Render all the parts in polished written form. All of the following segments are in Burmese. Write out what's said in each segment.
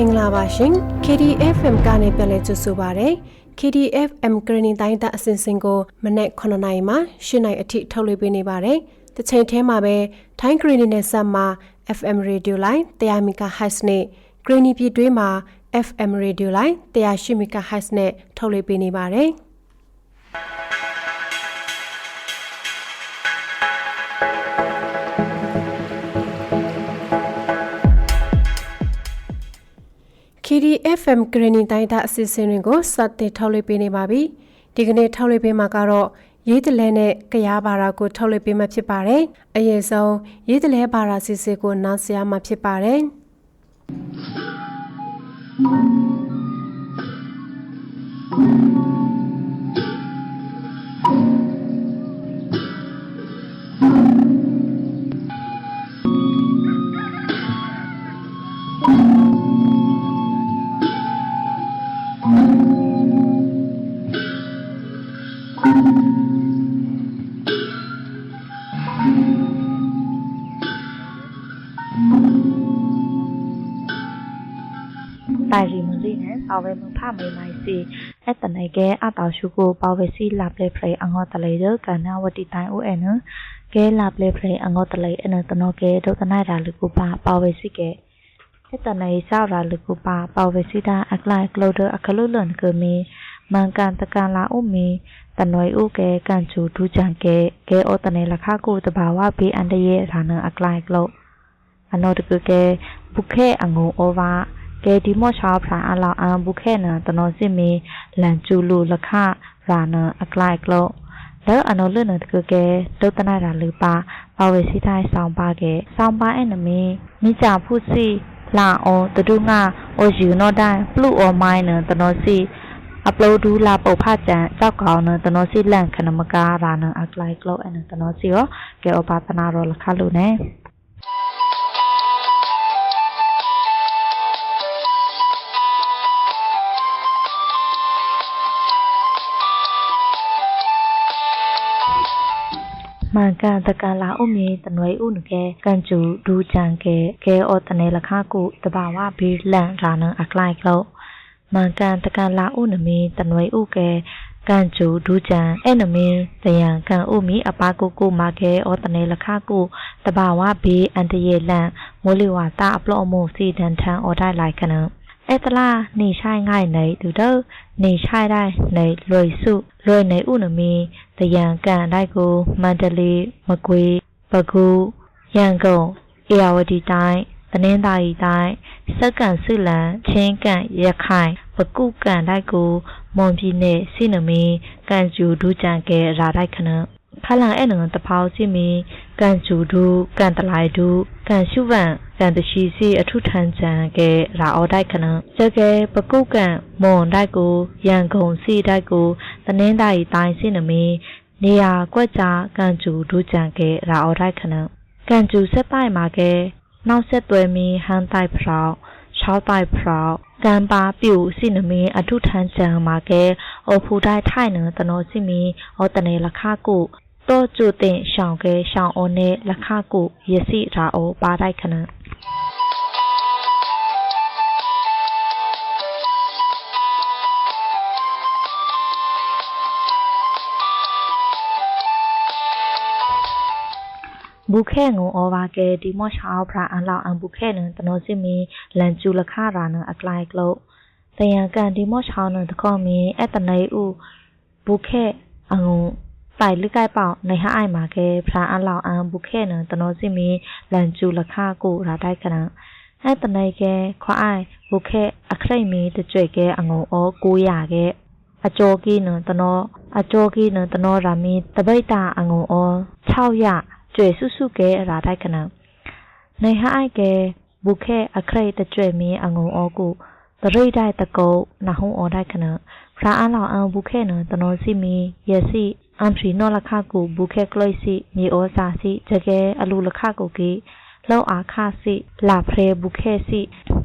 င်္ဂလာပါရှင် KDFM ကနေပြန်လည်ကြိုဆိုပါရစေ KDFM ဂရနီတိုင်းသားအစီအစဉ်ကိုမနေ့9နာရီမှ10နာရီအထိထုတ်လွှင့်ပေးနေပါတယ်တစ်ချိန်တည်းမှာပဲထိုင်းဂရနီနဲ့ဆက်မှာ FM Radio Line 100 MHz နဲ့ဂရနီပြည်တွင်းမှာ FM Radio Line 108 MHz နဲ့ထုတ်လွှင့်ပေးနေပါတယ်KDFM ဂရနီတိုင်းသားအစီအစဉ်တွေကိုစတင်ထုတ်လွှင့်ပေးနေပါပြီဒီကနေ့ထုတ်လွှင့်ပေးမှာကတော့ရေးတလဲနဲ့ကရားဘာသာကိုထုတ်လွှင့်ပေးမှာဖြစ်ပါတယ်အရင်ဆုံးရေးတလဲဘာသာစီစဉ်ကိုနားဆင်ရမှာဖြစ်ပါတယ်တိုင်ရီမလေးနဲ့ပါဝဲမဖမေးမိုင်းစီအဲ့တနေကဲအတောက်ရှုကိုပါဝဲစီလာပလေဖရေအငေါတလေရကနာဝတိတိုင်ဦးအနကဲလာပလေဖရေအငေါတလေအနတနောကဲဒုတနိုင်ရာလူကိုပါဝဲစီကဲအဲ့တနေဆောက်ရာလူကိုပါဝဲစီတာအကလိုက်ကလိုဒအခလုလွန်ကမီမန်ကန်တကန်လာဦးမီတနွေဦးကဲကန်ချူဒူချန်ကဲဩတနေလခကိုတဘာဝဘေးအန်တရဲ့ဌာနအကလိုက်ကလို့အနောတကဲဘုခဲအငုံဩဝါကဲဒီမော့ချာဖရာအလောင်အန်ဘုခဲနာတနောစစ်မီလန်ကျူလူလခရာနာအကလိုက်ကလို့แล้วအနောလွနတကကဲဒုတနာရာလူပါဝေစီတိုင်းဆောင်ပါကဲဆောင်ပါအနမီမိကြဖုစီလာအောတဒုငါအိုယူနောတိုင်းပလူအောမိုင်းနတနောစီအပလိုဒူလာပုတ်ဖကြံကြောက်ကောင်းနတနောစီလန့်ခနမကာရာနာအကလိုက်ကလို့အနတနောစီရောကဲဩပါတနာရောလခလို့နေမန်ကန်တကန်လာဥမီတနွေဥနကဲကန်ကျူဒူချန်ကဲဩတနေလခကုတဘာဝဘီလန်ရာနအကလိုက်လို့မန်ကန်တကန်လာဥနမီတနွေဥကဲကန်ကျူဒူချန်အဲ့နမီတယံကန်ဥမီအပါကုမာကဲဩတနေလခကုတဘာဝဘီအန်တရေလန်မိုးလီဝါတာအပလော့မှုစီဒန်ထန်ဩတိုင်းလိုက်ခနအဲ့တလားနေဆိုင်ငိုင်းနေသူတော့နေဆိုင်တိုင်းနေလွယ်စုလွယ်နေဥနမီတယံကန်တိုက်ကိုမန္တလေးမကွေးပကူရန်ကုန်အေရဝတီတိုင်းတနင်္သာရီတိုင်းစက္ကန့်စုလန်ချင်းကန်ရခိုင်ပကုကန်တိုက်ကိုမွန်ပြည်နယ်စိနမီကန်ကျူဒူးကြံကဲရာတိုက်ခနခလန်အဲ့နံတဖောက်စီမီကန်ကျူဒူကန်တလိုက်ဒူကန်ရှုဗန်ကန်တရှိစီအထုထန်ကြံကဲရာအော်တိုက်ခနကျကဲပကုကန်မွန်တိုက်ကိုရန်ကုန်စီတိုက်ကိုတနင်္သာရီတိုင်းစိနမီနေရာကွက်ကြကန်ကျူဒူးကြံကဲရာအော်တိုက်ခနကန်ကျူဆက်တိုက်မှာကဲနောက်ဆက်သွဲမီဟန်တိုက်ဖရောချောက်တိုက်ဖရောကန်ပါပြူစိနမီအထုထန်ကြံမှာကဲအိုဖူတိုက်ထိုင်နတနောစိမီဩတနေလခကုတော့ကျူတင်ရှောင်းကဲရှောင်းအိုနဲ့လခကုရစီရာအိုပါတိုက်ခနบุแค่งูอวาเกดิมอชาวพระอันเหล่าอันบุแค่นึงตโนซิมีลันจูลค่ารานึงอักลายกลแต่ยังการดิมอชาวนึงตะก็มีแอตไนอูบุแค่อังงูไต่ลึกใกล้เปล่าในห้าไอมาเกพระอันเหล่าอันบุแค่นึงตโนซิมีลันจูลค่ากูราได้กันนะแอตไนเกขวาไอบุแค่อักไรมีตะจ่วยเกอังงูอกูยาเกอโจกีนึงตโนรามีตะเบยตาอังงูอเช่ายาကျွေစုစုကဲရာတိုက်ခနနေဟအိုက်ကဲဘုခဲအခရိတကျွေမီအငုံအောကုတရိတိုက်တကုတ်နဟုံအောတိုက်ခနဖရာအလောင်အဘုခဲနတနောစီမီယစီအမ်ဖရီနောလခကုဘုခဲကလိစီမီဩစာစီတကဲအလူလခကုကေလောအာခစီလာဖရေဘုခဲစီ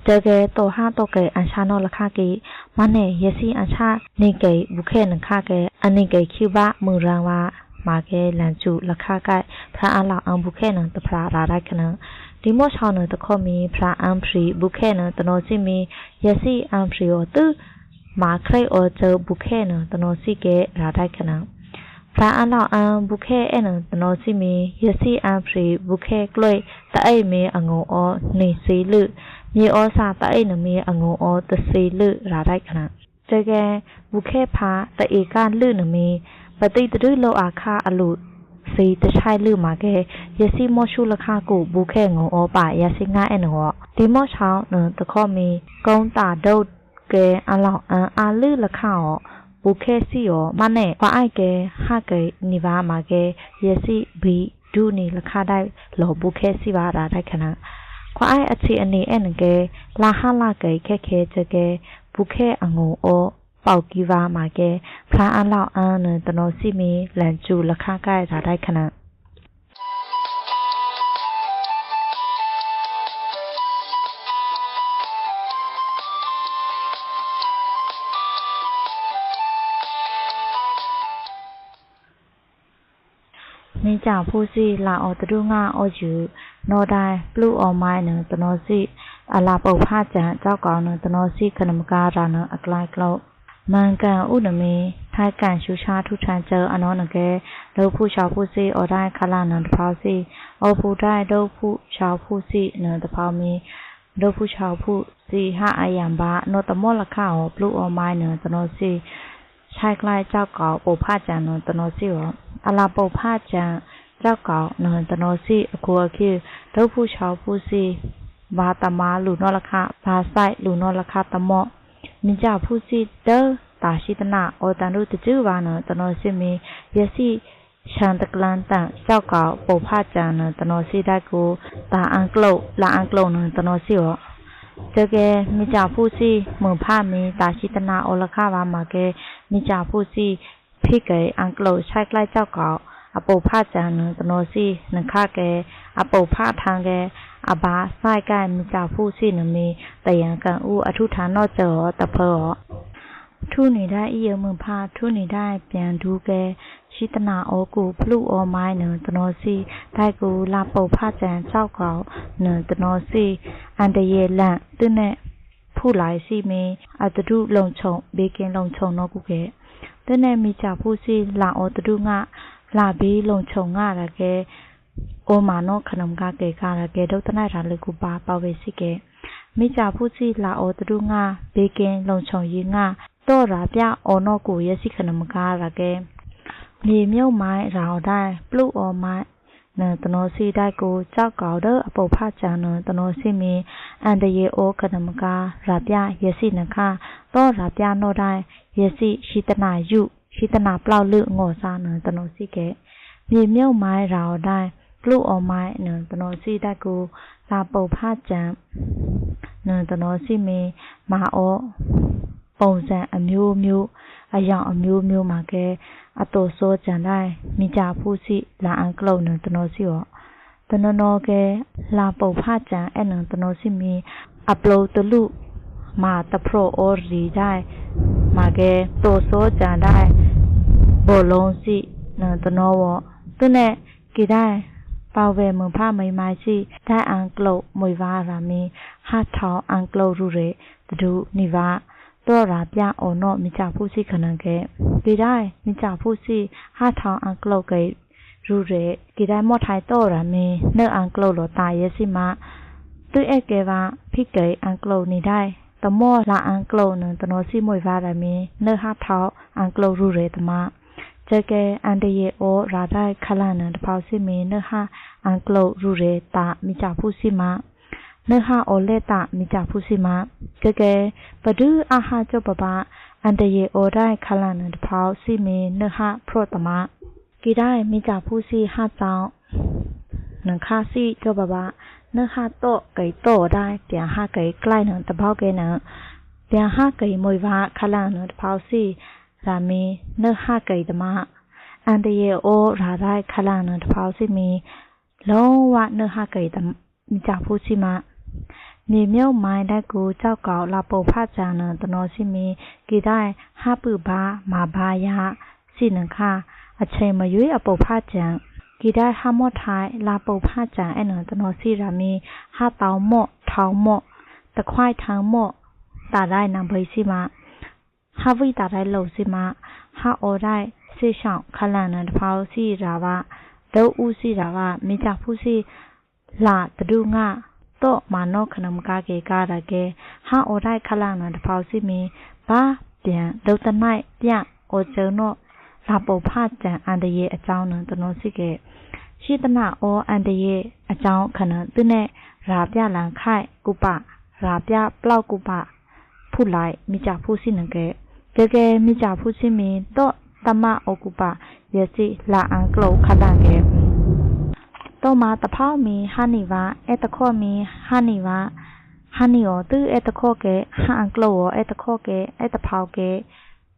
တကဲတောဟာတောကေအန်ရှာနောလခကေမနေယစီအန်ချာနေကေဘုခဲနခကေအနိကေကျူဘာမူရန်ဝါ มาเกลันจูลักขะไกพระอาลาอังบุแค่นั้นตะพระราได้ขนะ က ဒီမောချောင်းနတခေါမီဖရာအမ်ဖရီဘုခဲနတနောစီမီယစီအမ်ဖရီအောတူမာခရိအောချဘုခဲနတနောစီကေရာတိုက်ခနာဖရာအလောက်အမ်ဘုခဲအဲနတနောစီမီယစီအမ်ဖရီဘုခဲကလွိတအိမေအငုံအောနေစီလူမြေဩစာတအိနမီအငုံအောတစီလူရာတိုက်ခနာတကယ်ဘုခဲဖာတဧကလူနမီပတိတရုလောအခါအလူစီတချိုင်လူမှာကဲယစီမောရှုလခကိုဘုခဲငုံဩပါယစီငါအဲနောဒီမောချောင်းနတခေါမီကုန်းတာဒုတ်ကဲအလောက်အန်အာလူလခအောဘုခဲစီယောမနဲ့ဘာအိုက်ကဲဟာကေနိဗာမှာကဲယစီဘီဒူနီလခတိုက်လောဘုခဲစီပါတာတိုက်ခနာခွာအိုက်အခြေအနေအဲနကဲလာဟလာကေခက်ခဲချကဲဘုခဲအငုံဩပေါကီဝါမှာကဲဖရာအလောက်အန်တနောစီမီလန်ကျူလခကိုက်တာတိုက်ခနာမိကြဖူးစီလာအော်တူငါအော်ယူနော်ဒိုင်ဘလူးအော်မိုင်းနတနောစီအလာပုတ်ဖားကြံကြောက်ကောင်နတနောစီခနမကားရာနအကလိုက်လောက်မန်ကန်ဥနမီထိုက်ကန်ရှူရှားထုထန်ကျအနောနကဲလောဖူချောက်ဖူစီအော်ဒိုင်ခလာနတဖောစီအော်ဖူဒိုင်ဒုဖူချောက်ဖူစီနတဖောမီလောဖူချောက်ဖူစီဟာအယံဘာနောတမောလခအောဘလူးအော်မိုင်းနတနောစီထိုက်ကလိုက်ကြောက်ကောင်ပုတ်ဖားကြံနတနောစီရောအလာပုတ်ဖားကြံကြောက်ကောင်နတနောစီအကူအခိဒုဖူချောက်ဖူစီဘာတမာလူနောလခဘာဆိုင်လူနောလခတမောမိကြဖူစီတတာရှိတနာအော်တန်တို့တကျူပါနတနောစီမီယစီရှန်တကလန်တန်ကြောက်ကောင်ပုတ်ဖားကြံနတနောစီတိုက်ကိုတာအန်ကလုတ်လာအန်ကလုတ်နတနောစီရောတကယ်မိကြဖူစီမဖာမီတာရှိတနာအော်လခပါမှာကဲမိကြဖူစီဖိကေအန်ကလုတ်ဆိုင်လိုက်ကြောက်ကောင်အပုတ်ဖားကြံနတနောစီနခကဲအပုတ်ဖားထန်ကဲအဘာဆိုင်ကဲမိကြဖူစီနမီတယံကန်ဦးအထုဌာနောကျော်တဖောထူနေတဲ့အီယမဖာထူနေတဲ့ပြန်ဒူးကဲရှိတနာအောကိုဖလူအောမိုင်းနတနောစီတိုက်ကိုလာပုတ်ဖားကြံကြောက်ကောင်နတနောစီအန်တရေလန့်တင်းနဲ့ဖူလိုက်စီမီအတတုလုံချုံဘေကင်းလုံချုံတော့ကုကဲတင်းနဲ့မိကြဖူစီလာအောတတုငါလာဘေးလုံချုံငါရကဲအိုမာနောခနမ်ကကေကာရကဲဒုတ်တနိုင်ရာလေကူပါပဝေစီကဲမိကြဖူစီလာအောတတုငါဘေကင်းလုံချုံရင်ငါတော့ရာပြအောနောကိုရစီခနမကာရကဲမြေမြုပ်မိုင်းရောင်တိုင်းပလူအောမိုင်းနတနောစီတိုက်ကိုကြောက်ကောက်တဲ့အပုတ်ဖကြံနတနောစီမီအန်တရေအောခနမကာရာပြရစီနခတော့ရာပြနောတိုင်းရစီရှိတနာယုရှိတနာပလောက်လူငောစားနတနောစီကဲမြေမြုပ်မိုင်းရောင်တိုင်းပလူအောမိုင်းနတနောစီတိုက်ကိုလာပုတ်ဖကြံနတနောစီမီမာအောပုံစံအမျိုးမျိုးအယောင်အမျိုးမျိုးမှာကဲအတော်စိုးကြံတိုင်းမိကြဖူးစီလာအန်ကလုတ်နတနောစီရောတနနောကဲလာပုတ်ဖကြံအဲ့နတနောစီမီအပလိုတလူမာတပရိုအော်ရီတိုင်းမှာကဲတော်စိုးကြံတိုင်းဘောလုံးစီနတနောဝသူနဲ့ကိတိုင်းပေါဝဲမဖမိမိုင်စီဒိုင်အန်ကလုတ်မွေဝါရာမီဟာထောင်းအန်ကလုတ်ရူရဲတဒူနိဗာတော့ရာပြအော်နောမိကြဖူးစီခနံကဲဒီတိုင်းမိကြဖူးစီဟာထောင်းအန်ကလုတ်ကဲရူရဲဒီတိုင်းမော့ထိုင်တော့ရာမီနဲအန်ကလုတ်လောတာရဲစီမတွေ့အကဲပါဖိကေအန်ကလုတ်နေတိုင်းတမောလာအန်ကလုတ်နတနောစီမွေပါရမီနဲဟာထောင်းအန်ကလုတ်ရူရဲတမကျကဲအန်တရေအော်ရာတိုင်းခလန်နတဖောက်စီမီနဲဟာအန်ကလုတ်ရူရဲတာမိကြဖူးစီမနဟာအိုလက်တာမိကြဖူးစီမကကဲဘဒူအာဟာကျပပအန်တရေအိုဒိုင်ခလန်တဖောက်စီမီနဟာဖရတမကိဒိုင်မိကြဖူးစီဟာတောင်းနခါစီကျပပနဟာတော့ကေတော့ဒိုင်ပြန်ဟာကေကလိုက်နတဘောက်ကဲနပြန်ဟာကေမွေဝါခလန်တဖောက်စီရာမီနဟာကေတမအန်တရေအိုရာဒိုင်ခလန်တဖောက်စီမီလုံးဝနဟာကေတမိကြဖူးစီမမြေမြုပ်မိုင်းတိုက်ကိုကြောက်ကောက်လာပုတ်ဖကြံနတနောစီမီကိတိုင်းဟာပုဘာမာဘာယစီနခအချိန်မရွေးအပုတ်ဖကြံ กีได้ห้ามอท้ายลาปูผ้าจางไอหนึ่งตโนซีรามีห้าเตาหม้อเท้าหม้อตะควายทางหม้อตาได้นำไปสิมาห้าวิตาได้โลสิมาห้าโอได้เสียช่างขลังนั้นพาวซีราวะเดาอูซีราวะมีจากผู้ซีลาตดูง่าโตมานอกขนมกาเกกาดาเกห้าโอได้ขลังนั้นพาวซีมีบ้าเปลี่ยนเดาตะไนเปียโอเจโนลาปูผ้าจางอันเดียอเจ้าหนึ่งตโนซีเกชีตนาโออันเดียอเจ้าขณะตื้นเนราบยาหลังค่ายกุปะราบยาเปล่ากุปะผู้ไล่มีจากผู้สิหนึ่งเกมีจากผู้สิมีโตตมาโอกุปะเยสิลาอังโกลขดังเกโตมาตะเภามีฮานิวะเอตะโคมีฮานิวะฮานิโอตื้อเอตะโคเกฮาอังโกลเอตะโคเกเอตะเภาเก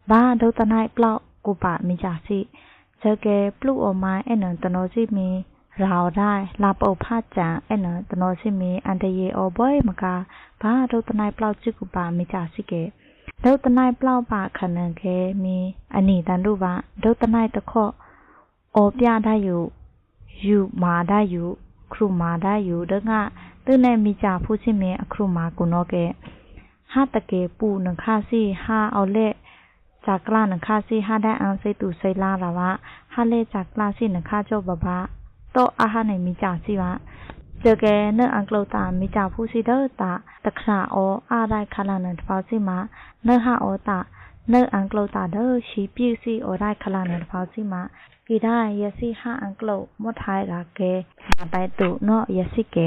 บ้าโดตนายเปล่ากุปะมีจากสิเจอเกปลูกออกมาไอหนึ่งตโนซิมีเราได้ลาปูผ้าจางไอหนึ่งตโนซิมีอันเดียโอบ่อยมากาบ้าโดตนายเปล่าจิกุปะมีจากสิเกโดตนายเปล่าปะขันนึงเกมีอันนี้ตันดูว่าโดตนายตะโคโอปยาได้อยู่มาได้อยู่ครูมาได้อยู่เด้งะตื้อในมีจากผู้สิมีครูมากุนอเกห้าตะเกปูหนึ่งค่าซี่ห้าเอาเล่จากกล้าหนึ่งค่าซี่ห้าได้อังเซตุไซลาละวะห้าเล่จากกล้าซี่หนึ่งค่าโจบบะโตอาหารในมีจากสิวะเจอแกเนื้ออังโกลตามีจากผู้สิเดอตาตะขาโออาได้คาลานันฟาวซิมาเนื้อฮาโอตาเนื้ออังโกลตาเดอชีปิวซีโอได้คาลานันฟาวซิมากีได้ยาซีห้าอังโกลมดท้ายราเกมาไปตุเนาะยาซิเก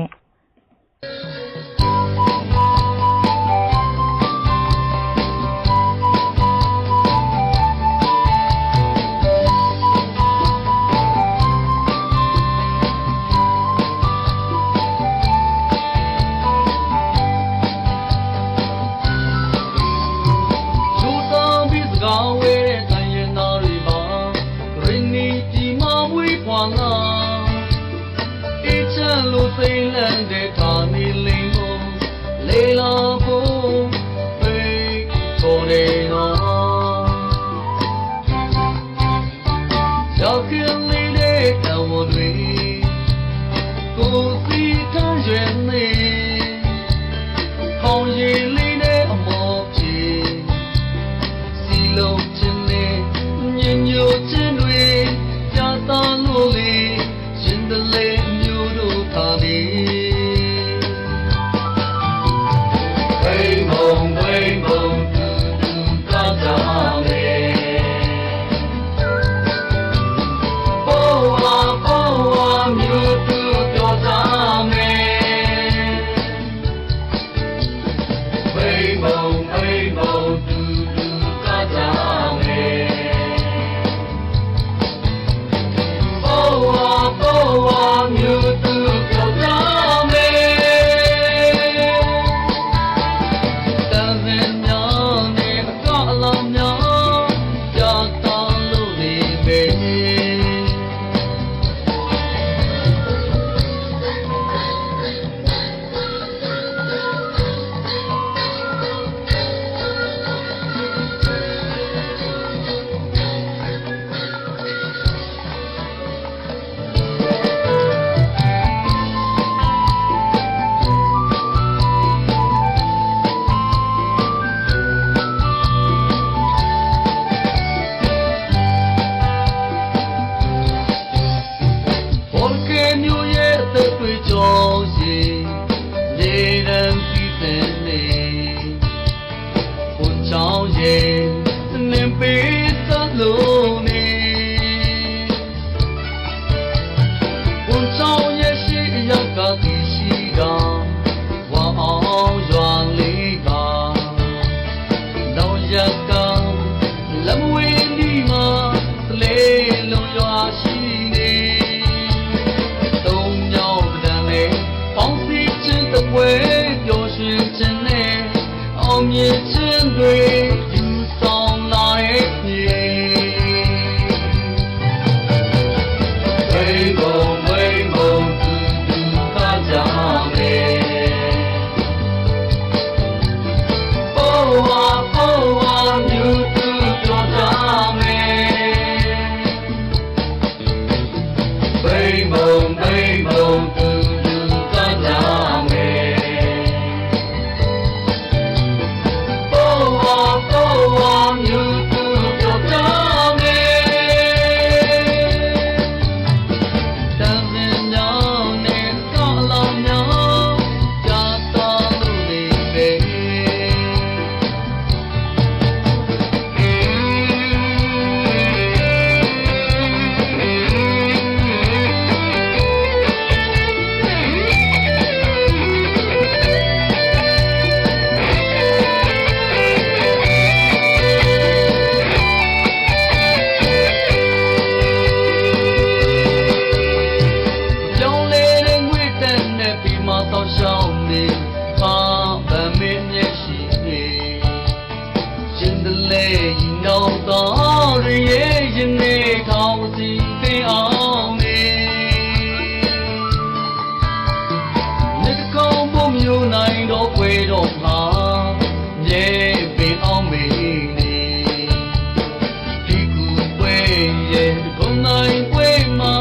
Hey တော့ငါမြေပင်အောင်မေးနေဒီကူပွဲရဲ့ခုံနိုင်ပွဲမှာ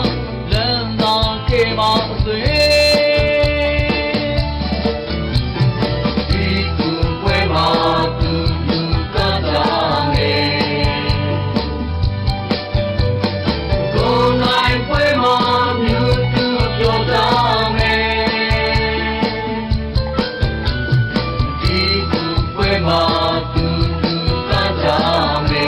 လမ်းသာခဲ့ပါစေဒီကူပွဲမှာသူလူကစားနေခုံနိုင်ပွဲမှာမြို့သူပြောသားနေဒီကူပွဲမှာသူလူကစားနေ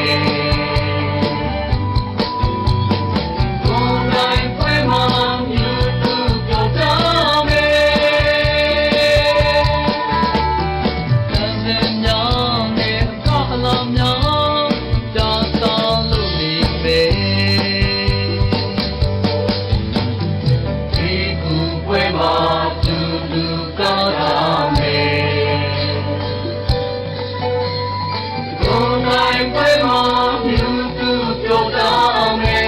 ခုံနိုင်ပွဲမှာမြို့သူပြောသားနေတန်တဲ့ညနဲ့ကာလာများကြာသာလို့နေပဲဒီကူပွဲမှာသူလူကစားနေခုံနိုင်ပွဲမှာမြို့သူပြောသားနေ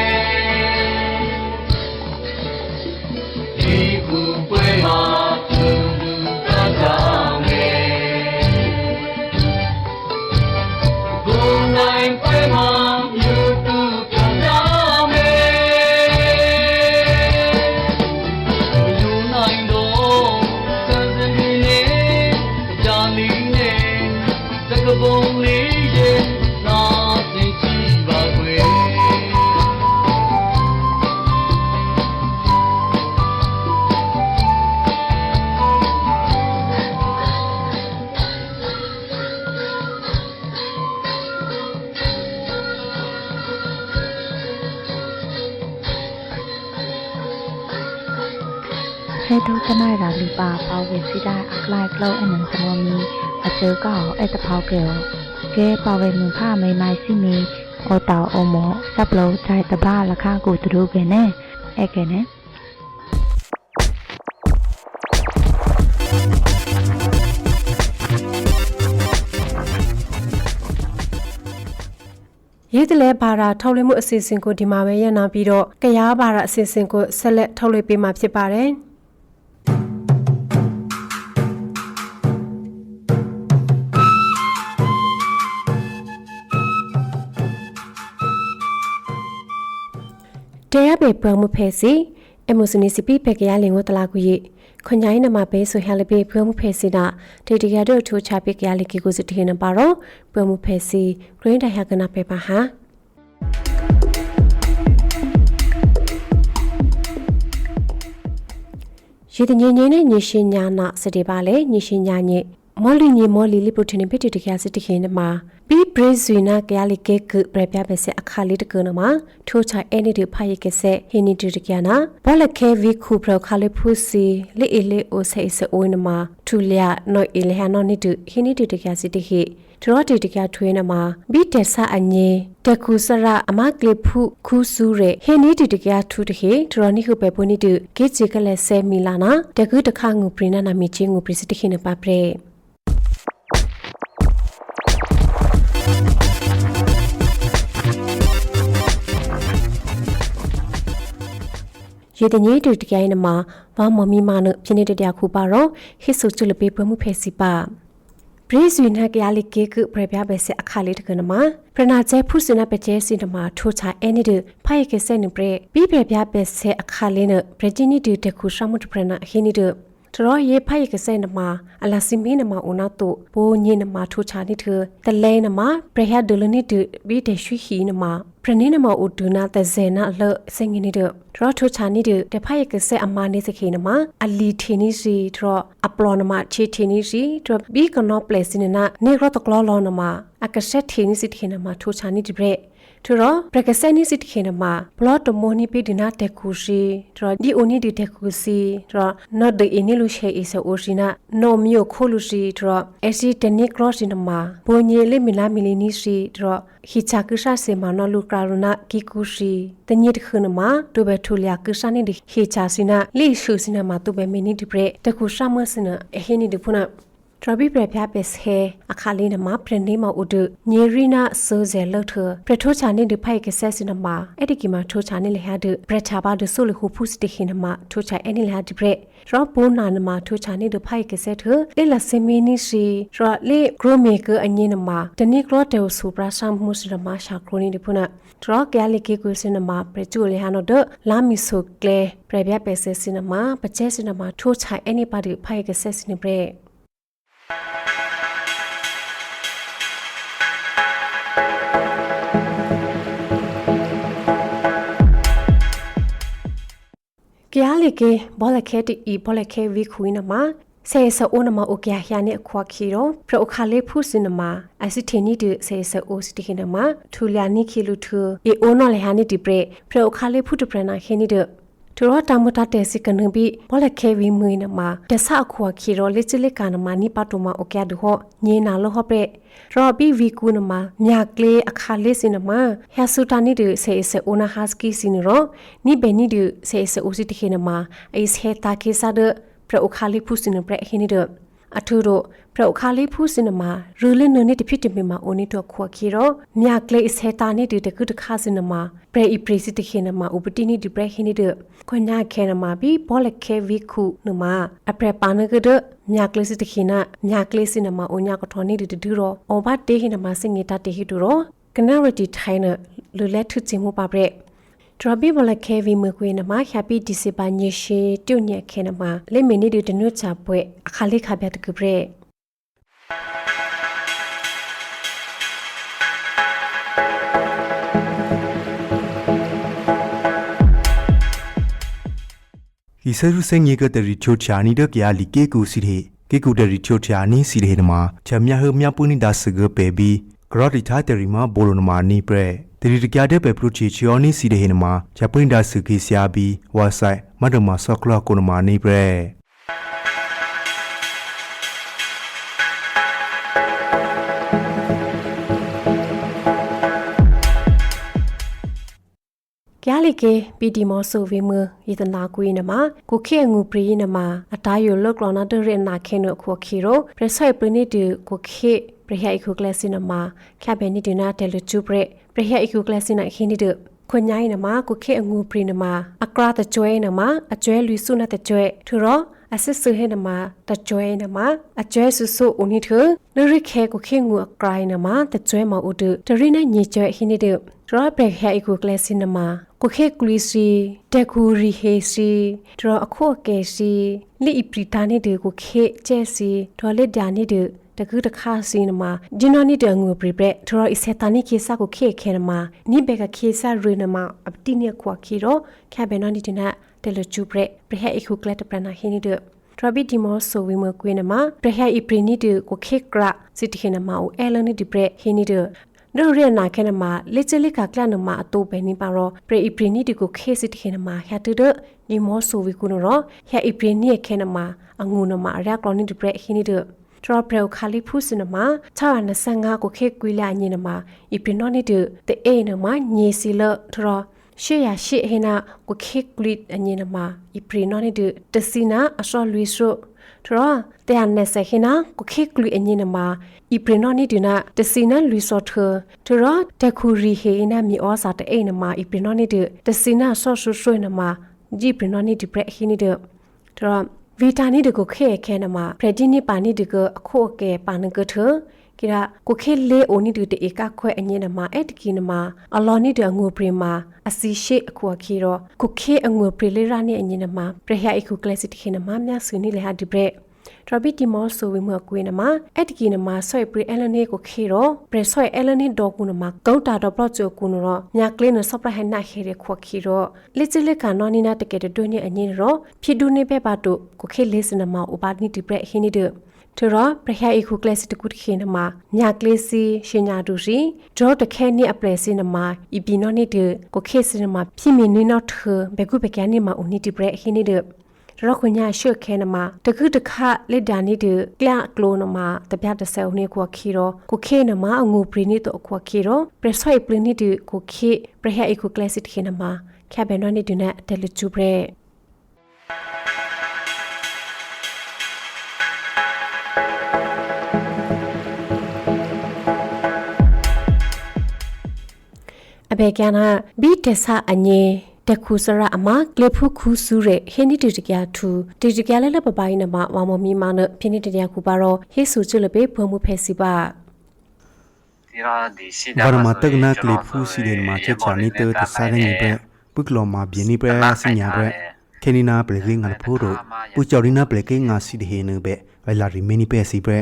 ဒီကူပွဲမှာသူလူကစားနေခုံနိုင်ပွဲမှာမြို့သူပြောသားနေလူနိုင်တော့စံစနေနဲ့ကြာလီနဲ့သကပုံလေးရဲ့နာသိချီပါခွေဟဲ့တို့တနိုင်ရာလီပါပေါဝေစီတိုင်းအကလိုက်ကလောက်အနန်စမောမီအကျိုးကောအဲ့တဖောက်ကဲကဲပါဝေမဖမေမိုင်စီမီအော်တောင်အုံမောစပ်လုံးချိုင်တပါလခါကိုသူတို့ကနဲ့အဲ့ကဲနဲ့ရေးတလဲဘာသာထုတ်လွှင့်မှုအစီအစဉ်ကိုဒီမှာပဲရနာပြီးတော့ကရားဘာသာအစီအစဉ်ကိုဆက်လက်ထုတ်လွှင့်ပေးမှာဖြစ်ပါတယ်တရားပေပရမှုဖဲစီအမှုစနေစီပီပကရလင်ကိုတလာကူရီခွန်ញိုင်းနမှာပဲဆိုဟဲလပေပရမှုဖဲစီနာတေတရတို့ထိုးချပကရလီကီကိုစတီနပါရောပရမှုဖဲစီဂရင်းတိုင်ဟကနာပေပါဟာရေတငင်းငင်းနဲ့ညရှင်ညာနာစတေပါလေညရှင်ညာညမော်လီညမော်လီလီပရိုတင်းပတီတကရစတီခင်းနမှာပီဘရဇွေနာကရလီကေကပရပြပဲဆက်အခါလေးတကနမှာထိုးချအဲ့နေဒီဖိုင်ကဆက်ဟင်းနီတကရနာဘောလခဲဗီခုပရခါလေးဖူစီလေအလေအိုဆေဆအိုနမှာထူလျနော်အလေဟာနော်နီတဟင်းနီတကရစတီခိဒရောတီတကထွေးနမှာဘီတက်ဆာအငေတကူစရအမကလိဖုခူဆူရဲဟင်းနီတကထူတခေဒရောနီခုပဲပွနီတကေချေကလဲဆဲမီလာနာတကူတခငူပရိနာနာမီချင်းငူပရိစတခိနပါပရေရေတငေးတူတကယ်နမှာဘာမမီမာနပြင်းနေတဲ့ခုပါတော့ဟစ်ဆိုချလပေပမှုဖဲစီပါဘရီဇွေနာကရလီကေကပရပြပဲဆက်အခါလေးတကနမှာပရနာကျဲဖုစနာပကျဲစီနမှာထိုးချအဲနီဒဖိုင်ကဆက်နပရပြီးပရပြပဲဆက်အခါလေးနဘရဂျီနီတူတခုရှမှုတပရနာဟီနီဒတရောရေဖိုင်ကဆက်နမှာအလာစီမီနမှာဦးနာတုဘိုးညင်းနမှာထိုးချနီထတလဲနမှာပရဟဒလနီတူဘီတေရွှီဟီနမှာပရနေနမှာဦးဒူနာတဇေနာလစင်ငင်းနီဒတရောထိုးချနီဒတဖိုင်ကဆက်အမနေစခေနမှာအလီထီနီစီတရောအပလောနမှာချီထီနီစီတရောဘီကနောပလက်စင်နာနေရတကလောလောနမှာအကဆက်ထီနီစီခေနမှာထိုးချနီဒီဘရက်ထရောပရကဆက်နီစီခေနမှာဘလော့တမိုနီပီဒီနာတက်ကူစီတရောဒီအိုနီဒီတက်ကူစီတရောနော့ဒအင်းနီလူရှေအီဆိုအိုရှိနာနိုမီယိုခိုလူစီတရောအစီတနီကရောစီနမှာဘိုညေလေမီလာမီလီနီစီတရောဟီချာကုရှာစေမနော်လူကရာရနာကီကူစီတညစ်ခနမှာဒိုဘထူလျာကုရှာနီဒီဟီချာစီနာလီရှူစီနာမှာတူပဲမီနီဒီဘရက်တကူရှာမစနာအဟီနီဒီဖုနာ ထရဘီပရပြပစ်ဟဲအခါလေးနမပရနေမဥဒညေရီနာဆိုဇဲလောက်ထပရထိုချာနေဒဖိုက်ကဆက်စနမအဲ့ဒီကမှာထိုချာနေလေဟာဒပရချာပါဒဆိုလခုဖုစတခိနမထိုချာအဲ့ဒီလေဟာဒီပရရောပိုနာနမထိုချာနေဒဖိုက်ကဆက်ထလေလစမီနီစီရောလေဂရိုမေကအငင်းနမတနိကရောတေဆူပရာဆမ်မှုစရမရှာခရိုနီဒီဖုနာထရကဲလီကေကိုစနမပရချူလေဟာနိုဒလာမီဆိုကလေပရပြပဆက်စနမပကျဲစနမထိုချာအဲ့ဒီပါဒီဖိုက်ကဆက်စနပရကရလီကေဘောလခဲတီဤဘောလခဲဝီခွေးနမဆေဆအိုနမအိုကရဟယာနေခွာခီရောပရခါလေးဖုစနမအစစ်တီနီဒဆေဆအိုစတီခိနမထူလျာနီခီလူထူအေအိုနော်လေဟာနီဒီပရပရခါလေးဖုတပရနာခေနီဒတူရတမတတဲစီကနဘီဘောလခဲဝီမွေနမတဆအခွာခီရောလက်ချလကနမနီပတ်တူမအိုကရဒဟောညေနာလောဟပရရောဘီဝီကူနမမြကလေးအခါလေးစနမဟျာဆူတာနီဒဆေဆအိုနာဟာစကီစင်ရောနိဘေနီဒဆေဆအိုစီတခေနမအိစဟေတာကေဆာဒပရခါလေးဖုစနပရခိနီဒအထူတို့ပရခါလေးဖူးစင်နမရူလင်းနနေတဖြစ်တမီမအိုနီတော့ခွာခီရောမြကလေးစဟတာနေတကုတခါစင်နမပရဤပရိစီတခေနမဥပတိနီဒီပရခိနီဒခွညာခဲနမဘီဘောလခဲဝီခုနမအပရပါနကဒမြကလေးစတခိနာမြကလေးစင်နမအိုညာကထောနေတဒူရောအောဘတေခိနမစင်ငေတာတေဟီဒူရောကနရတီထိုင်နလူလက်ထုချင်မှုပါပရထရဘီဘလခဲဗီမကွေနမဟျာပီဒီစီပါညရှိတုညက်ခဲနမလေမီနီဒီတနုချပွဲအခါလေးခပြတ်ကပရေီဆရူစငေကတရီချိုချာနီဒကယာလီကေကူစီဟေကေကူတရီချိုချာနီစီဟေနမချမြဟမြပူနီဒါစဂပေဘီဂရတီသာတရီမဘောလုံးနမနီပရေတရီတကြတဲ့ပဲပရိုချီချီယောနီစီတဲ့ဟင်းမှာဂျပန်ဒါစုခီဆရာဘီဝါဆိုင်မတ်ဒမဆော့ကလကိုနမနီပရဲကရလီကေပီတီမောဆိုဝေမယတနာကွေးနမကုခေငူပရီနမအတာယိုလောကလနာဒရနာခေနခိုခီရိုပရဆိုင်ပနိတီကုခေပရိဟိခုကလစင်နမခဘနီဒီနာတယ်လူချူပရပရိဟိခုကလစင်နခိနီဒခွန်ညိုင်းနမကုခေအငူပရီနမအကရာတကျွဲနမအကျွဲလူစုနတကျွဲထူရောအစစ်ဆဟေနမတကျွဲနမအကျွဲဆူဆူဦးနီထနရိခေကုခေငူအကရိုင်းနမတကျွဲမဥဒတရိနညေကျွဲခိနီဒရောပရိဟိခုကလစင်နမကုခေကလီစီတက်ခူရီဟေစီဒရောအခုအကဲစီလီပရီတာနီဒကုခေကျဲစီဒေါ်လက်ဒါနီဒတကူတခါစီနမဂျင်းနနီတငူပရိပရက်ထရောအစတနီခေဆာကိုခေခဲနမနိဘေကခေဆာရနမအပတိနီခွာခီရောခဘနနီတနာတယ်လချူပရက်ပရိဟအခုကလတ်ပရနာဟီနီဒထရဘီဒီမောဆိုဝီမကွေနမပရိဟအပရိနီဒကိုခေကရာစစ်တခေနမအိုအဲလနီဒီပရက်ဟီနီဒနရရနာခဲနမလေချလီကကလနမအတိုပဲနီပါရောပရိပရိနီဒီကိုခေစစ်တခေနမဟတ်တဒီမောဆိုဝီကုနရောဟအပရိနီခဲနမအငုနမအရကလောနီဒီပရက်ဟီနီဒထရပရခါလီဖုစနမ625ကိုခေကွေလာညင်နမဤပနောနီဒတေအေနမညေစီလထရရှေရရှေဟေနာကိုခေကွလီအညင်နမဤပနောနီဒတစီနာအစောလွီဆိုထရတေအနဆဟေနာကိုခေကွလီအညင်နမဤပနောနီဒနာတစီနာလွီဆိုထထရတခုရီဟေနာမီဩစာတေအေနမဤပနောနီဒတစီနာဆောဆူဆွေနမဂျီပနောနီဒပရဟီနီဒထရဗီတာနီဒကိုခဲခဲနမဖရဒီနီပါနီဒကအခုအကဲပါနကထကိရာကိုခဲလေအိုနီဒတေဧကခွဲအညင်နမအဲ့တကီနမအလော်နီဒငူပရီမာအစီရှိအခုအခီရောကိုခဲအငူပရီလေရာနီအညင်နမပရဟအခုကလစစ်ခိနမမြဆုနီလေဟာဒီဘရက်ထရဘီတီမောဆိုဝီမကွေနမအဲ့တကီနမဆွဲပရီအလနီကိုခေရောပရဆွဲအလနီဒေါကူနမကောက်တာတော့ပလော့ချိုကူနရောမြကလင်းနဆပ်ရဟနာခေရခွခီရောလက်ချလကနော်နီနာတကတဲ့ဒွညအညင်ရောဖြစ်ဒူနေပဲပါတော့ကိုခေလေးစနမဥပါဒနီဒီပရဟိနီဒထရောပရဟိအခုကလစစ်တကုတခေနမမြကလေးစီရှင်ညာဒူစီဂျောတခဲနီအပလက်စီနမဤပီနော်နီဒကိုခေစနမဖြစ်မီနီနော်ထဘေကုဘကန်နီမဦးနီဒီပရဟိနီဒရခွညာရှုခဲနမတကုတခလက်ဒါနီဒကလကလိုနမတပြတဆဲဦးနေခွခီရောကိုခေနမအငူပရီနီတော့ခွခီရောပရဆွိပရီနီဒကိုခေပရဟအခုကလစစ်ခေနမခဘနနီဒနာတယ်လူချူပရ ဘေကန်နာဘီတက်ဆာအငေတခုစရအမကလဖုခုစုရဲဟင်းနီတတကထူတတကလည်းလပပိုင်းနမဝါမမီမနဖိနိတတခုပါတော့ဟေဆူချလပေဖမှုဖဲစီပါ ဘာရမတကနာကလဖူစီတဲ့မှာချက်ချာနီတတဆာရင်းပဲပုကလောမှာဘီနီပဲစညာပဲခေနီနာပလေကင်းငါဖိုးတို့ပူချော်ရီနာပလေကင်းငါစီတဲ့ဟင်းပဲဝလာရီမီနီပဲစီပဲ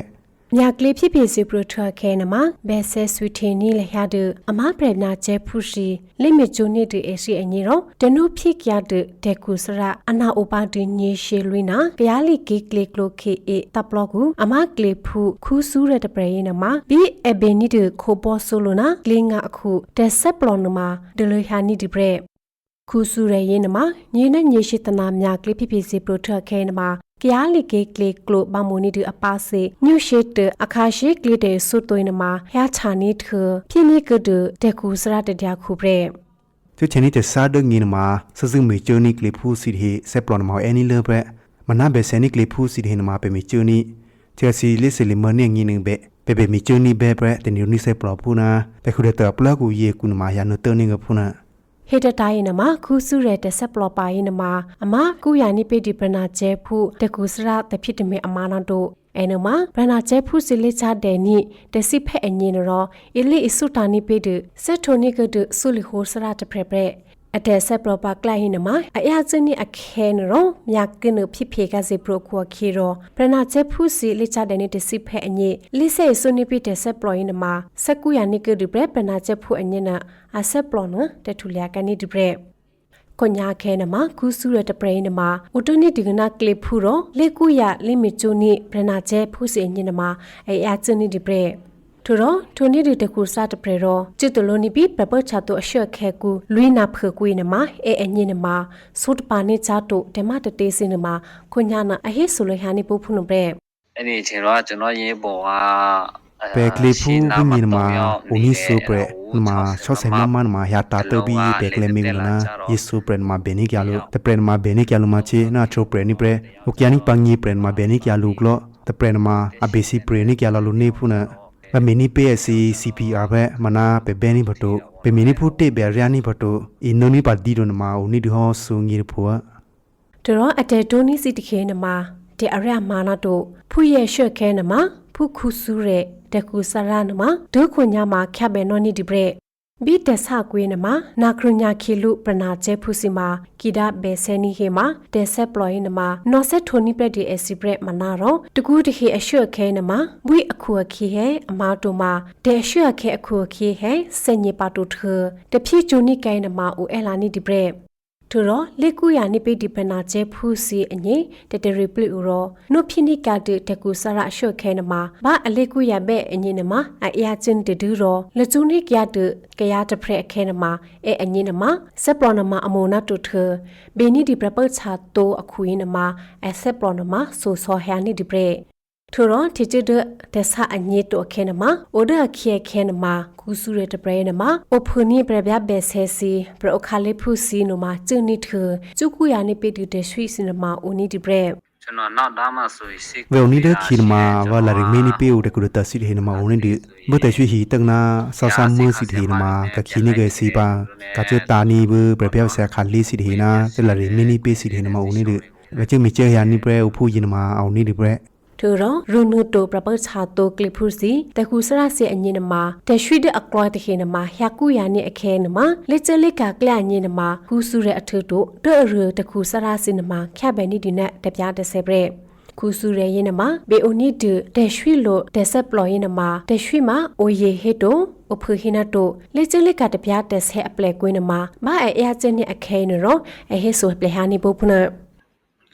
မြကလေးဖြစ်ဖြစ်စီပရထခဲနမဘဲဆဲဆွီထင်းနီလဟရဒအမပရနာကျဲဖူရှိလိမီဂျိုနီတီအစီအညီရောတနုဖြစ်ကြတဲ့ဒေကူစရအနာအိုပါတီညေရှေလွိနာကယာလီကီကလီကလိုခေအေတပ်ဘလော့ကူအမကလေးဖူခူးဆူရတဲ့ပရနမဘီအဘနီတီခိုပေါ်ဆိုလိုနာကလင်းငါအခုတက်ဆက်ပလောနမဒလဟာနီဒီပရခူးဆူရရင်နမညေနဲ့ညေရှိတနာမြကလေးဖြစ်ဖြစ်စီပရထခဲနမကယာလီကေကလီကလိုဘာမိုနီဒီအပါစေညူရှိတအခါရှိကလီတဲ့ဆုတ်သွင်းနမှာဟျာချာနီထပြင်းနေကဒတက်ကူစရတတခုပရဲသူချနီတဆာဒငင်းမှာစစမေချိုနီကလီဖူစီဟေဆက်ပလန်မောအနီလဘမနာဘေဆနီကလီဖူစီဟေနမှာပေမီချိုနီချယ်စီလစ်စလီမနီငင်းနေဘေပေပေမီချိုနီဘေပရတနီနီဆက်ပလပူနာပေခုရတပလကူယေကုနမာယာနတနီငဖူနာဟေတတိုင်းနမခုစုရဲတဆက်ပလောပိုင်းနမအမကူယာနိပိတိပနာကျဲဖုတကူစရတဖြစ်တမေအမာနာတို့အဲနမပနာကျဲဖုစီလိချတဲ့နိတစိဖက်အငင်းရောအလိအစုတာနိပိတိဆက်ထိုနိကဒဆုလီဟိုစရတဖရပရအတဲဆက်ပလောပါကလိုက်နမအယာစနိအခဲနရောမြကနဖြစ်ဖေကစေပရခွာခီရောပနာကျဲဖုစီလိချတဲ့နိတစိဖက်အငင်းလိစေဆုနိပိတဆက်ပလောယနမစကူယာနိကဒပရပနာကျဲဖုအငင်းနာအဆက်ပလောနတထူလျာကနေဒီပရကိုညာခဲနမကူဆူရတပရိနမဥတနိဒီကနာကလစ်ဖူရောလေကူရလိမီချိုနိပရနာကျဲဖူစီညနမအဲအချနိဒီပရထူရောထိုနိဒီတကူစာတပရရောจิตလိုနိပိပပချတုအရှက်ခဲကူလွိနာဖကွေနမအဲအညနမသုတ်ပါနိချတုဓမ္မတတေစင်နမကိုညာနာအဟိဆုလဟာနိပုဖုနပရအဲ့ဒီအချိန်တော့ကျွန်တော်ရေးပေါ်ကပေကလီဖူဝိညာဉ်မှာဦးနိဆိုပရမှာချောဆိုင်မမမှာယာတာတဘီပေကလေမင်းနာယေဆုပရမှာဘေနိကယာလိုတပရမှာဘေနိကယာလိုမှာချေနာချိုပရနိပရโอเคနိပန်ကြီးပရမှာဘေနိကယာလိုကလောတပရမှာအဘေစီပရနိကယာလိုနေဖုနာဗမီနီပေစီ CPR ဘမနာပေဘေနိဘတိုပေမီနီဖုတေဘေရယာနိဘတိုအင်းနိုနီပါဒီဒိုနမာဦးနိဒီဟောဆုငီရဖူတရောအတဲတိုနီစီတခဲနမတေအရမာနာတို့ဖူရဲ့ရှက်ခဲနမဖုခုဆူရဲတကူစရနမဒုခွညာမှာခက်ပဲနော်နိဒီပရက်ဘီတဆကွေးနမနာခရညာခီလူပနာကျဲဖုစီမာကီဒါဘေဆဲနီဟေမာတေဆက်ပလောင်းနမနော်ဆက်ထိုနီပရက်ဒီအစီပရက်မနာရောတကူတခေအရှွက်ခဲနမဝိအခုအခီဟဲအမာတူမာတေရှွက်ခဲအခုအခီဟဲစညေပါတူထတဖြည့်ဂျူနီကိုင်းနမဦးအဲလာနီဒီပရက်ထူရောလေကူယာနိပိဒီပနာကျဲဖူစီအငိတတရီပလီဥရောနုဖိနိကာတတကူစရရှော့ခဲနမဘာအလေကူယာဘဲအငိနမအယာချင်းတဒူရောလကျူနိကယာတကယာတဖရက်ခဲနမအဲအငိနမစပလောနမအမိုနာတုထဘေနိဒီပပချာတိုအခွေနမအစပလောနမဆိုဆောဟယာနိဒီပရေထူရောတီချဒတဆာအငိတောခဲနမအိုဒခေခဲနမကူဆူရတပရေနမအိုဖူနီပရဗျဘဲဆဲစီပရခါလေဖူစီနမကျနိထကျုကူယာနိပိတိတရွှိစနမအိုနီဒီပရေကျွန်တော်နောက်ဒါမှဆိုရင်ဝေနီဒခီမာဝလာရီမီနီပေဦးတကူတစီဟေနမဦးနေဒီဘတ်တရွှိဟီတကနာဆာဆာမွစီဟေနမကခီနိကေစီပါကချေတာနီဘပရဗျဆဲခါလီစီဟေနာကျလာရီမီနီပေစီဟေနမဦးနေဒီဝချေမီချေယာနိပရေဥဖူယနမအောင်နေဒီပရေထူရောရူနုတိုပပချာတိုကလစ်ဖူစီတကူစရစီအညင်နမတရွှိဒအကလောတခေနမဟျာကူယာနိအခဲနမလက်ချလက်ကကလညင်နမကူဆူရအထတို့တေရတကူစရစီနမခက်ပဲနိဒီနဲ့တပြားတဆဲပရက်ကူဆူရရင်နမဘေအိုနိဒတရွှိလိုတဆက်ပလောရင်နမတရွှိမအိုယေဟေတိုအဖခိနာတိုလက်ချလက်ကတပြားတဆဲအပလက်ကွင်းနမမအဲအချင်းနိအခဲနရောအဟေဆိုပလေဟာနိပုပန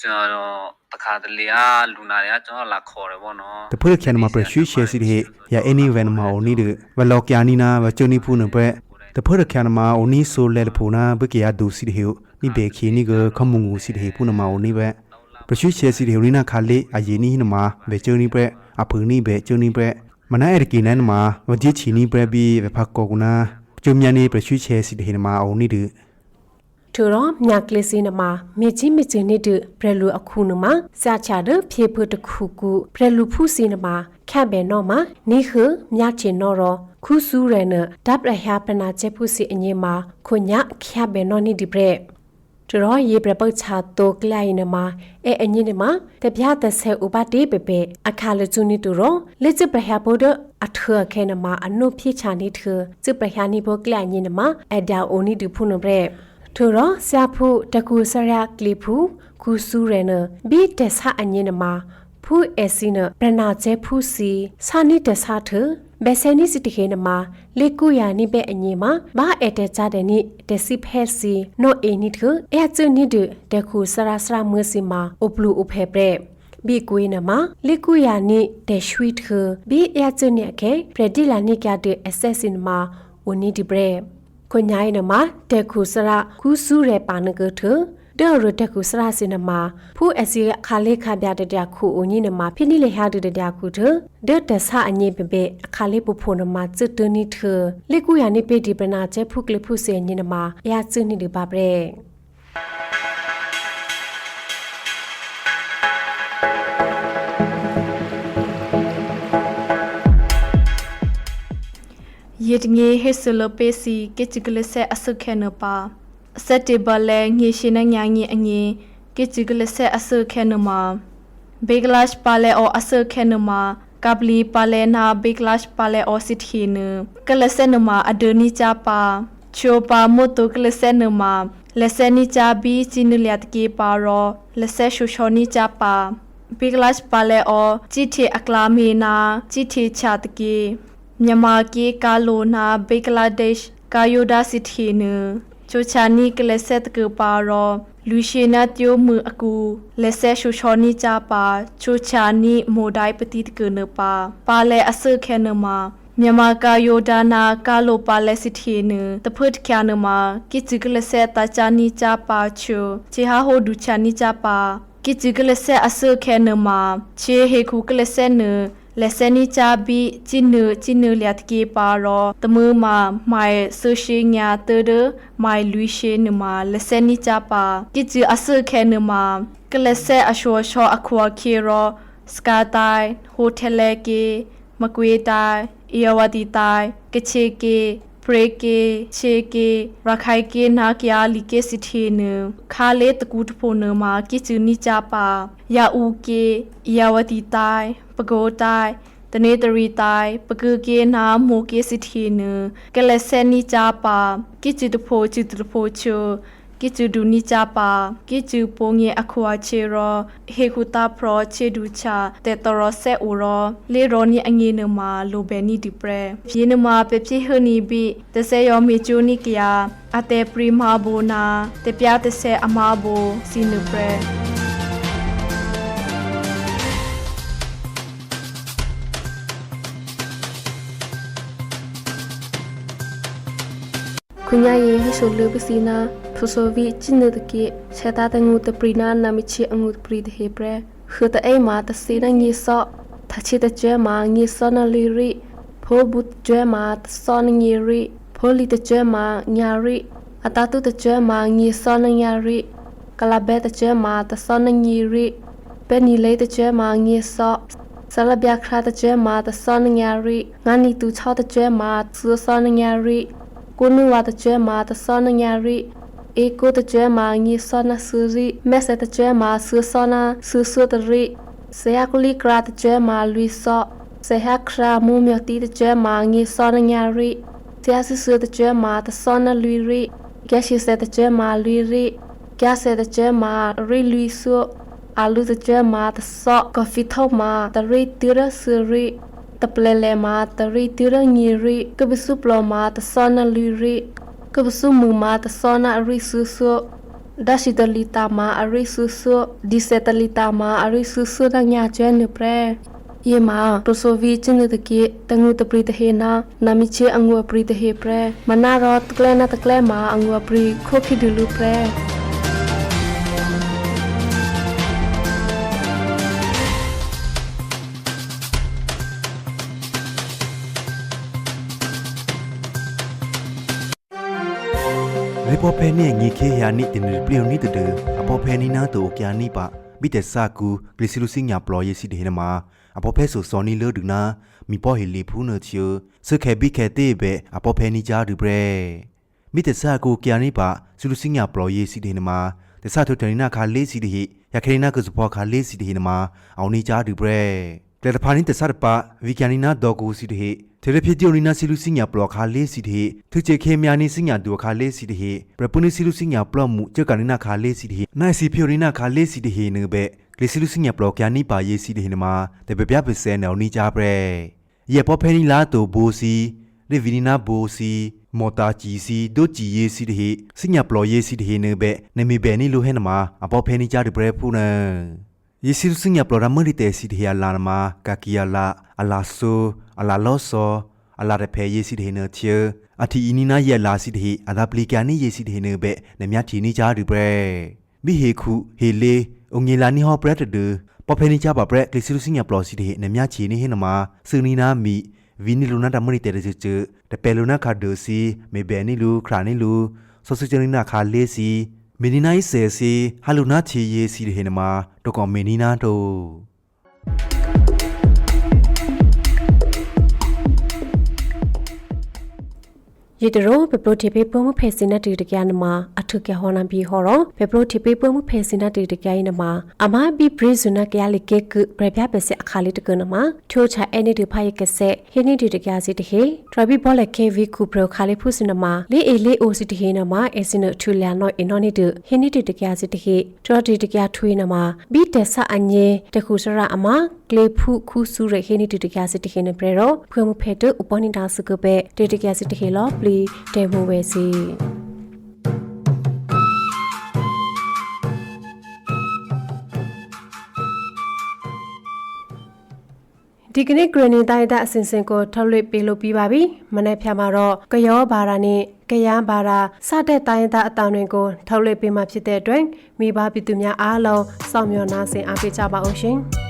ကျွန်တော်တခါတလေအားလူနာတွေကကျွန်တော်လာခေါ်တယ်ပေါ့နော်တဖွေးခဲနမှာပရရွှေရှဲစီဟေယာအနီဗန်မာအိုနီဒဝလောက်ကယာနီနာဝချူနီဖူနပရတဖွေးခဲနမှာအိုနီဆိုလဲဖူနာဘကီယာဒူစီဟေနိဘေခီနီကခမုငူစီဟေဖူနမာအိုနီဘပရရွှေရှဲစီဟေရီနာခါလေအယေနီနမှာဘေချူနီပရအဖူနီဘေချူနီပရမနာရကီနန်မှာဝဂျီချီနီပရဘီဝဖကောကုနာကျုံမြနီပရရွှေရှဲစီဟေနမှာအိုနီဒထ ထူရောမြကလေးစီနမှာမြေကြီးမြချင်းနေတူဘရလူအခုနမှာစာချတဲ့ဖြေဖို့တခုကူဘရလူဖူးစီနမှာခက်ပဲနော်မှာနိခမြချင်နော်ရောခုစုရဲနဒပ်ရဟပနာချက်ဖူးစီအငင်းမှာခွညခက်ပဲနော်နိဒီဘရက်ထူရောရေပပုတ်ချတိုကလိုက်နမှာအငင်းနမှာတပြားသက်ဆဲဥပတိပေပေအခါလကျူနီတူရောလက်ချပရဟဖို့အထခဲနမှာအနုဖြစ်ချာနိထချပရဟနိဘောကလိုက်ညင်းနမှာအဒါအိုနီတူဖုန်ဘရက်ထူရောဆာဖို့တကူစရကလီဖူခုစုရဲနဘီတက်ဆာအငင်းနမှာဖူအစီနပရနာကျဲဖူစီစာနိတက်ဆာထဘယ်ဆယ်နိစီတခေနမှာလေကူယာနိပဲအငင်းမှာဘာအတဲကြတဲ့နိတက်စီဖဲစီနို့အေနိထအဲချွနိဒတခုစရာစရာမွေးစီမှာအပလူအဖဲပရက်ဘီကွေးနမှာလေကူယာနိတက်ရွှီထဘီအဲချွနိအခဲပရဒီလာနိကတဲ့အဆက်စင်မှာဝနိဒီဘရက်ခွန်ညိုင်းနမှာတက်ခုစရာခုစုရဲပါနကထဒေါ်ရတက်ခုစရာစင်နမှာဖူအစီခါလေးခပြတဲ့တခုအုန်ကြီးနမှာဖိနိလေဟာတဲ့တခုထဒေါ်တဆအငင်းပေပေအခါလေးပဖို့နမှာစစ်တနိထလေကူယာနိပေဒီပနာကျဲဖုကလဖုစေညင်းနမှာအရာစစ်နိဒီပါပရက်ယေတငေဟေဆလပေစီကေချကလဆက်အစခဲနပါစက်တေဘလဲငေရှိနညာငီအငေကေချကလဆက်အစခဲနမဘေဂလတ်ပါလဲအောအစခဲနမကပလီပါလဲနာဘေဂလတ်ပါလဲအောစစ်ဟီနကလဆက်နမအဒနီချပါချိုပါမိုတိုကလဆက်နမလက်စနီချဘီချီနလျတ်ကေပါရောလက်ဆက်ရှူရှောနီချပါဘေဂလတ်ပါလဲအောချီတီအကလာမီနာချီတီချတ်ကေမြန်မာကေကာလိုနာဘေကလာဒေ့ရှ်ကာယိုဒါစီတီနချိုချာနီကလက်ဆက်ကပါရောလူရှိနာတျိုမအကူလက်ဆက်ရှူချောနီချပါချိုချာနီမိုဒိုင်ပတိတကနပါလဲအစခဲနမမြန်မာကာယိုဒါနာကာလိုပါလက်စီတီနတဖတ်ခ ्या နမကိချကလက်ဆက်တာချာနီချပါချိုချေဟာဟိုဒူချာနီချပါကိချကလက်ဆက်အစခဲနမချေဟေခုကလက်ဆက်နလက်စနီချာဘီချိနလျတ်ကေပါရောတမမာမိုင်ဆရှိညာတဒမိုင်လူရှိနမလက်စနီချာပါကိချအစခဲနမကလဆက်အရှောရှောအခွာခေရောစကာတိုင်ဟိုတယ်လေကေမကွေတိုင်အယဝတီတိုင်ကချေကေပရေကေချေကေရခိုင်ကေနာကယာလီကေစီတီနခါလေတကူတဖို့နမှာကိချနီချာပါယာဦးကေအယဝတီတိုင်ပကိုတိုင်တနေတရီတိုင်ပကူကေနာမိုကေစီတီနကလဆနီချာပါကိချတဖို့ချစ်တဖို့ချိုကိချဒူနီချာပါကိချပုံငေအခွာချေရောဟေခုတာပရောချေဒူချာတေတရောဆက်ဦးရောလေရောနီအငေနမှာလိုဘဲနီဒီပရယေနမှာပပြဟနီဘီတဆေယောမီချိုနီကယာအတေပရီမာဘောနာတပြားတဆေအမာဘောစီနုပရคุญญาเยให้สุลปสีนาทศวิจินตะเกเชตาตงูตปรีนานามิเชองูตปรีเทเปรคือตะไอมาตะสีนางีซอทัชิตะเจมางีซอนาลิริโพบุตเจมาตะซอนางีริโพลิตะเจมาญาริอตาตุตะเจมางีซอนาญาริกะลาเบตะเจมาตะซอนางีริเปนีเลตะเจมางีซอสารบยาคราตะเจมาตะซอนาญาริงานีตูชอตะเจมาซือซอนาญาริกุนุวาตะเจมาตะซอนาญาริเอโกตะเจมางีซอนาซืริแมเสตะเจมาซือซอนาซือซือตะริเสียกุลิกราตะเจมาลุยซอเสียครามูเมียตีตะเจมางีซอนาญาริเสียซือตะเจมาตะซอนาลุยริแกชิเสตะเจมาลุยริแกเสตะเจมาริลุยซัวอาลุตะเจมาตะซอกาฟิทอมาตะริติระซืริตะเปลเลมาตะริติระงีริกบิสุปลอมาตะซอนาลุยริกบสุมุมาตะซอนาอริสุสุดาชิตลิตามาอริสุสุดิเซตลิตามาอริสุสุดังญาเจนเปรเยมาโรโซวีจินตะเกตงูตะปรีตะเฮนานามิเชองูปรีตะเฮเปรมานารอตะแกลนาตะแกลมาองูปรีโคคิดิลุเปรရ အပေါ်ဖဲနဲ့ငေခေယာနိတင်ရပလျော်နိတတဲ့အပေါ်ဖဲနီနာတိုကျာနိပါမိတဲ့စာကူဂလီစီလူစင်ညာပလော်ရစီတဲ့နမှာအပေါ်ဖဲဆိုစောနီလောဒူနာမိပေါ်ဟီလီဖူးနချူစခဲဘိခဲတေဘဲအပေါ်ဖဲနီဂျာဒူဘရဲမိတဲ့စာကူကျာနိပါစီလူစင်ညာပလော်ရစီတဲ့နမှာတဆာထုတနီနာခါလေးစီတဲ့ရခရီနာကစပေါ်ခါလေးစီတဲ့နမှာအောင်နီဂျာဒူဘရဲကလတဖာနိတဆာပါဝီကျနီနာဒေါကူစီတဲ့เทเลพิจิโอนินาซิลุสิญญาปลอคาเลสิเททุเจเคมียานิสิญญาดูคาเลสิเทปรปุนิซิลุสิญญาปลอมุเจกานินาคาเลสิเทนายสิพิโอนินาคาเลสิเทเนเบกลิซิลุสิญญาปลอกยานิปาเยสิเทเนมาแต่เปปะเปเซนเอานิจาเปรเยปอเพนิลาโตโบซีเรวินินาโบซีมอตาจีซีโดจีเยสิเทสิญญาปลอเยสิเทเนเบเนมีเบนิโลเฮนมาอปอเพนิจาเดเปรพูนะယေစီလုစင်ညာပလော်ရမရီတဲစီတဟယာလာနမာကာကီယာလာအလာဆူအလာလောဆောအလာရဖဲယေစီတေနချေအတီအီနီနာယေလာစီတေအဒါပလီကန်နီယေစီတေနဘဲနမြတီနီချာဒီဘရဲဘီဟေခုဟေလေအုံငေလာနီဟောပရက်တဒပဖဲနီချာပါပရက်ကလီစီလုစင်ညာပလော်စီတေနမြချီနီဟေနမာဆူနီနာမီဗီနီလူနာတမရီတဲရချေတပဲလူနာခါဒိုစီမေဘဲနီလူခရာနီလူဆောဆူချနီနာခါလေးစီမီနီနိုင်ဆယ်စီဟာလူနာချီယေစီတေနမာတော့ကောမီနီနာတိုယေတရောပေပလိုတီပေပုံမှုဖေစင်နတီတကယနမှာအထုကဟောနဘီဟောရောပေပလိုတီပေပုံမှုဖေစင်နတီတကယနမှာအမဘီဘရီဇုနကရလီကေကပရပြပစအခါလီတကနမှာချိုချာအနီဒီဖိုင်ကဆက်ဟင်းနီဒီတကယစီတဟေထရဘီဘောလက်ကေဗီကူပရခါလီဖုစနမှာလေအေလေအိုစီတဟေနမှာအစင်နထူလန်နိုအင်နိုနီဒဟင်းနီဒီတကယစီတဟေထရဒီတကယထွေးနမှာဘီတက်ဆာအညေတခုစရအမကလေဖုခုစုရဟင်းနီဒီတကယစီတဟေနပရရောဖွေမှုဖေတုဥပနိဒါစကပဲတေတကယစီတဟေလောပလီတေမိုဝဲစီဒီကနေ့ဂရနီတိုင်းတဲ့အစင်စင်ကိုထုတ်လွှင့်ပေးလို့ပြီးပါပြီမနေ့ဖြာမှာတော့ကယောဘာရာနဲ့ကယန်းဘာရာစတဲ့တိုင်းသားအတောင်တွေကိုထုတ်လွှင့်ပေးမှဖြစ်တဲ့အတွက်မိဘပြည်သူများအားလုံးစောင့်မျှော်နားဆင်အားပေးကြပါအောင်ရှင်